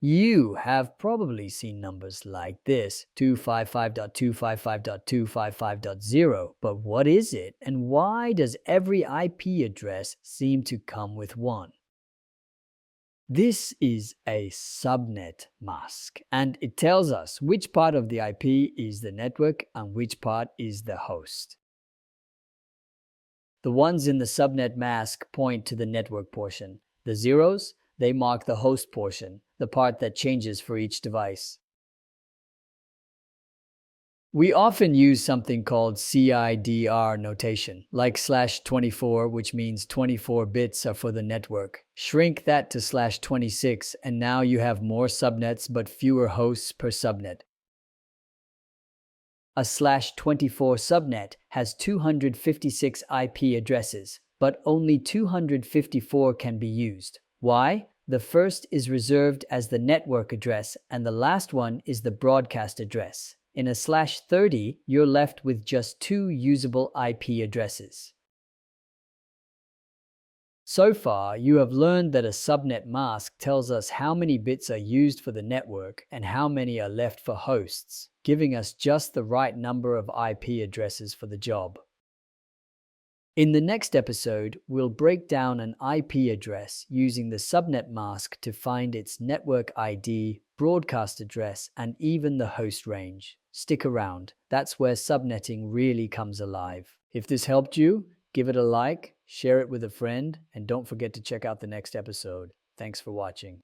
You have probably seen numbers like this, 255.255.255.0, but what is it and why does every IP address seem to come with one? This is a subnet mask, and it tells us which part of the IP is the network and which part is the host. The ones in the subnet mask point to the network portion. The zeros, they mark the host portion, the part that changes for each device. We often use something called CIDR notation, like /24, which means 24 bits are for the network. Shrink that to /26, and now you have more subnets but fewer hosts per subnet. A /24 subnet has 256 IP addresses, but only 254 can be used. Why? The first is reserved as the network address, and the last one is the broadcast address. In a /30, you're left with just 2 usable IP addresses. So far, you have learned that a subnet mask tells us how many bits are used for the network and how many are left for hosts, giving us just the right number of IP addresses for the job. In the next episode, we'll break down an IP address using the subnet mask to find its network ID, broadcast address, and even the host range. Stick around, that's where subnetting really comes alive. If this helped you, give it a like, share it with a friend, and don't forget to check out the next episode. Thanks for watching.